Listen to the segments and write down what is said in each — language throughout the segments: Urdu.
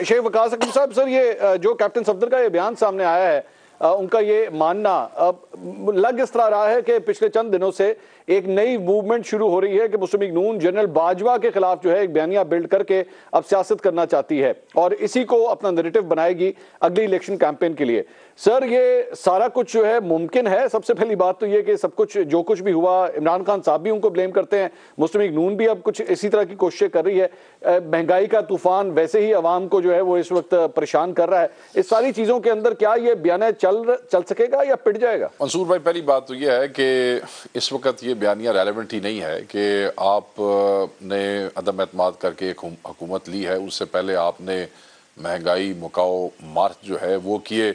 شیخ وقاص اکرم صاحب، سر یہ جو کیپٹن صفدر کا یہ بیان سامنے آیا ہے، ان کا یہ ماننا لگ اس طرح رہا ہے کہ پچھلے چند دنوں سے ایک نئی موومنٹ شروع ہو رہی ہے کہ مسلم لیگ نون جنرل باجوہ کے خلاف جو ہے ایک بیانیہ بلڈ کر کے اب سیاست کرنا چاہتی ہے اور اسی کو اپنا نیریٹو بنائے گی اگلی الیکشن کیمپین کے لیے۔ سر یہ سارا کچھ جو ہے ممکن ہے؟ سب سے پہلی بات تو یہ کہ سب کچھ جو کچھ بھی ہوا، عمران خان صاحب بھی ان کو بلیم کرتے ہیں، مسلم لیگ نون بھی اب کچھ اسی طرح کی کوششیں کر رہی ہے، مہنگائی کا طوفان ویسے ہی عوام کو جو ہے وہ اس وقت پریشان کر رہا ہے۔ اس ساری چیزوں کے اندر کیا یہ بیانیہ چل سکے گا یا پٹ جائے گا؟ منصور بھائی، پہلی بات تو یہ ہے کہ اس وقت یہ بیانیہ ریلیونٹ ہی نہیں ہے کہ آپ نے عدم اعتماد کر کے ایک حکومت لی ہے۔ اس سے پہلے آپ نے مہنگائی مکاؤ مارچ جو ہے وہ کیے،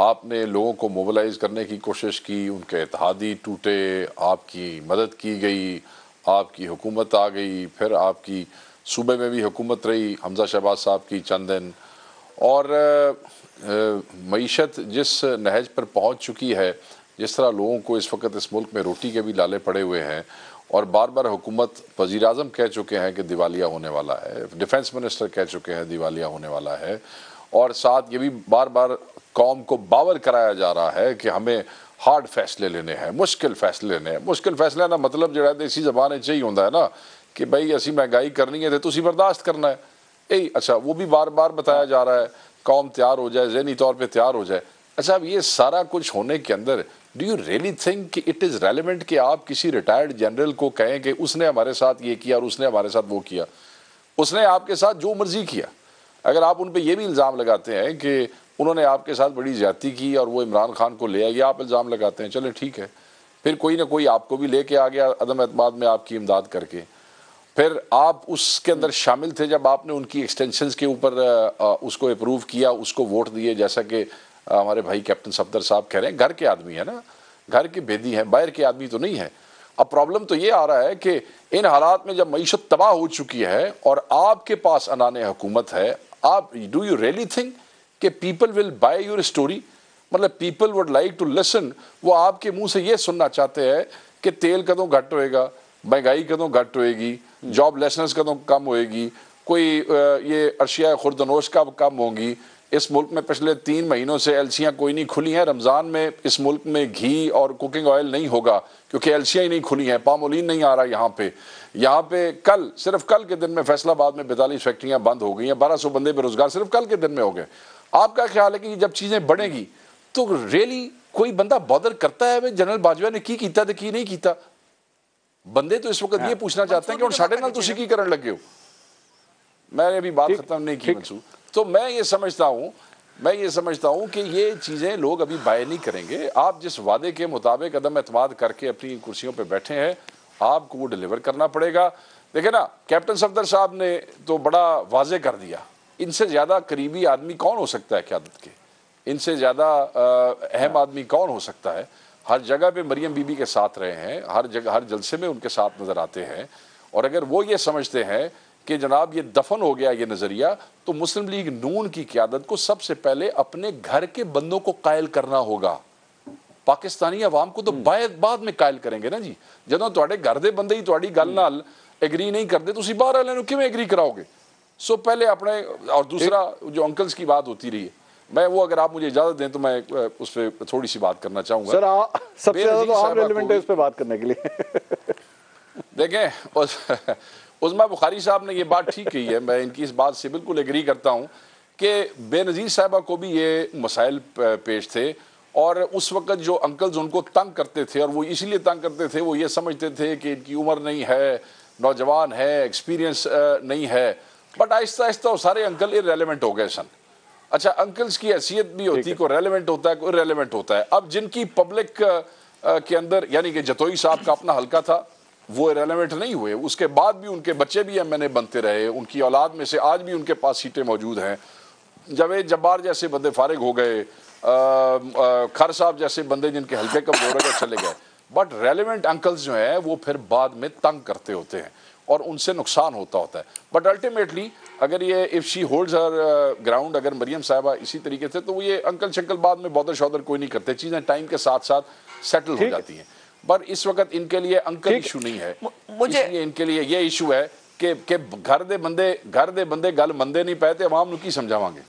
آپ نے لوگوں کو موبلائز کرنے کی کوشش کی، ان کے اتحادی ٹوٹے، آپ کی مدد کی گئی، آپ کی حکومت آ گئی، پھر آپ کی صوبے میں بھی حکومت رہی حمزہ شہباز صاحب کی چند دن، اور معیشت جس نہج پر پہنچ چکی ہے، جس طرح لوگوں کو اس وقت اس ملک میں روٹی کے بھی لالے پڑے ہوئے ہیں، اور بار بار حکومت وزیر اعظم کہہ چکے ہیں کہ دیوالیہ ہونے والا ہے، ڈیفنس منسٹر کہہ چکے ہیں دیوالیہ ہونے والا ہے، اور ساتھ یہ بھی بار بار قوم کو باور کرایا جا رہا ہے کہ ہمیں ہارڈ فیصلے لینے ہیں، مشکل فیصلے لینے ہیں۔ مشکل فیصلے نا مطلب جو ہے دیسی زبان چاہیے ہوتا ہے نا کہ بھائی اسی مہنگائی کرنی ہے تو تسی برداشت کرنا ہے۔ اچھا وہ بھی بار بار بتایا جا رہا ہے قوم تیار ہو جائے، ذہنی طور پہ تیار ہو جائے۔ اچھا اب یہ سارا کچھ ہونے کے اندر ڈو یو ریئلی تھنک کہ اٹ از ریلیونٹ کہ آپ کسی ریٹائرڈ جنرل کو کہیں کہ اس نے ہمارے ساتھ یہ کیا اور اس نے ہمارے ساتھ وہ کیا؟ اس نے آپ کے ساتھ جو مرضی کیا۔ اگر آپ ان پہ یہ بھی الزام لگاتے ہیں کہ انہوں نے آپ کے ساتھ بڑی زیادتی کی اور وہ عمران خان کو لے آئے، یہ آپ الزام لگاتے ہیں، چلیں ٹھیک ہے، پھر کوئی نہ کوئی آپ کو بھی لے کے آ گیا عدم اعتماد میں آپ کی امداد کر کے، پھر آپ اس کے اندر شامل تھے جب آپ نے ان کی ایکسٹینشنز کے اوپر اس کو اپروو کیا، اس کو ووٹ دیے، جیسا کہ ہمارے بھائی کیپٹن صفدر صاحب کہہ رہے ہیں، گھر کے آدمی ہیں نا، گھر کے بیدی ہیں، باہر کے آدمی تو نہیں ہیں۔ اب پرابلم تو یہ آ رہا ہے کہ ان حالات میں جب معیشت تباہ ہو چکی ہے اور آپ کے پاس انان حکومت ہے، آپ ڈو یو ریئلی تھنک کہ people will buy your story? مطلب people would like to listen, وہ آپ کے منہ سے یہ سننا چاہتے ہیں کہ تیل کدوں گھٹ ہوئے گا، مہنگائی کدوں گھٹ ہوئے گی، جاب لیسنس کدوں کم ہوئے گی، کوئی یہ اشیاء خوردنوش کا کم ہوں گی۔ اس ملک میں پچھلے 3 مہینوں سے ایلسیاں کوئی نہیں کھلی ہیں، رمضان میں اس ملک میں گھی اور کوکنگ آئل نہیں ہوگا کیونکہ ایلسیاں ہی نہیں کھلی ہیں، پامولین نہیں آ رہا یہاں پہ کل، صرف کل کے دن میں فیصل آباد میں 42 فیکٹریاں بند ہو گئی ہیں، 1200 بندے بے روزگار صرف کل کے دن میں ہو گئے۔ آپ کا خیال ہے کہ جب چیزیں بڑھیں گی تو ریلی کوئی بندہ بادر کرتا ہے جنرل باجوہ نے کی کیتا تھا کی نہیں کیتا؟ بندے تو اس وقت یہ پوچھنا چاہتے ہیں کہ ان ساڑھے نال تسی کی کرن لگے ہو۔ میں نے ابھی بات ختم نہیں کی منصور، تو میں یہ سمجھتا ہوں کہ یہ چیزیں لوگ ابھی بائے نہیں کریں گے۔ آپ جس وعدے کے مطابق عدم اعتماد کر کے اپنی کرسیوں پہ بیٹھے ہیں، آپ کو وہ ڈیلیور کرنا پڑے گا۔ دیکھیں نا، کیپٹن صفدر صاحب نے تو بڑا واضح کر دیا، ان سے زیادہ قریبی آدمی کون ہو سکتا ہے قیادت کے، ان سے زیادہ اہم آدمی کون ہو سکتا ہے؟ ہر جگہ پہ مریم بی بی کے ساتھ رہے ہیں، ہر جگہ ہر جلسے میں ان کے ساتھ نظر آتے ہیں، اور اگر وہ یہ سمجھتے ہیں کہ جناب یہ دفن ہو گیا یہ نظریہ، تو مسلم لیگ نون کی قیادت کو سب سے پہلے اپنے گھر کے بندوں کو قائل کرنا ہوگا۔ پاکستانی عوام کو تو بعد میں قائل کریں گے نا جی، جدوں تواڈے گھر دے بندے ہی تواڈی گل نال ایگری نہیں کرتے، تسی باہر والے نوں کیویں ایگری کراؤ گے؟ سو پہلے اپنے، اور دوسرا جو انکلز کی بات ہوتی رہی ہے، میں وہ اگر آپ مجھے اجازت دیں تو میں اس پہ تھوڑی سی بات کرنا چاہوں گا۔ سر سب سے زیادہ تو آپ ریلیونٹ ہے اس پہ بات کرنے کے لیے۔ دیکھیں عظمیٰ بخاری صاحب نے یہ بات ٹھیک کہی ہے، میں ان کی اس بات سے بالکل ایگری کرتا ہوں کہ بے نظیر صاحبہ کو بھی یہ مسائل پیش تھے، اور اس وقت جو انکلز ان کو تنگ کرتے تھے، اور وہ اس لیے تنگ کرتے تھے، وہ یہ سمجھتے تھے کہ ان کی عمر نہیں ہے، نوجوان ہے، ایکسپیرینس نہیں ہے، بٹ آہستہ آہستہ وہ سارے انکل ارریلیونٹ ہو گئے سن۔ اچھا انکلز کی حیثیت بھی ہوتی، کوئی ریلیونٹ ہوتا ہے، کوئی ریلیونٹ ہوتا ہے۔ اب جن کی پبلک کے اندر، یعنی کہ جتوئی صاحب کا اپنا حلقہ تھا، وہ ریلیونٹ نہیں ہوئے، اس کے بعد بھی ان کے بچے بھی ایم این اے بنتے رہے، ان کی اولاد میں سے آج بھی ان کے پاس سیٹیں موجود ہیں۔ جاوید جبار جیسے بندے فارغ ہو گئے، کھر صاحب جیسے بندے جن کے حلقے کمزور ہو گئے چلے گئے، بٹ ریلیونٹ انکلز جو ہیں وہ پھر بعد میں تنگ کرتے ہوتے ہیں اور ان سے نقصان ہوتا ہے۔ بٹ الٹیمیٹلی اگر یہ if she holds Hare ground, اگر مریم صاحبہ اسی طریقے سے، تو وہ یہ انکل شنکل بعد میں بودر شودر کوئی نہیں کرتے، چیزیں ٹائم کے ساتھ ساتھ سیٹل ہو جاتی ہیں۔ پر اس وقت ان کے لیے انکل ایشو نہیں ہے، اس لیے ان کے لیے یہ ایشو ہے کہ گھر دے بندے گل منਦੇ ਨਹੀਂ ਪਏ ਤੇ ਆਵਾਮ ਨੂੰ ਕੀ ਸਮਝਾਵਾਂਗੇ।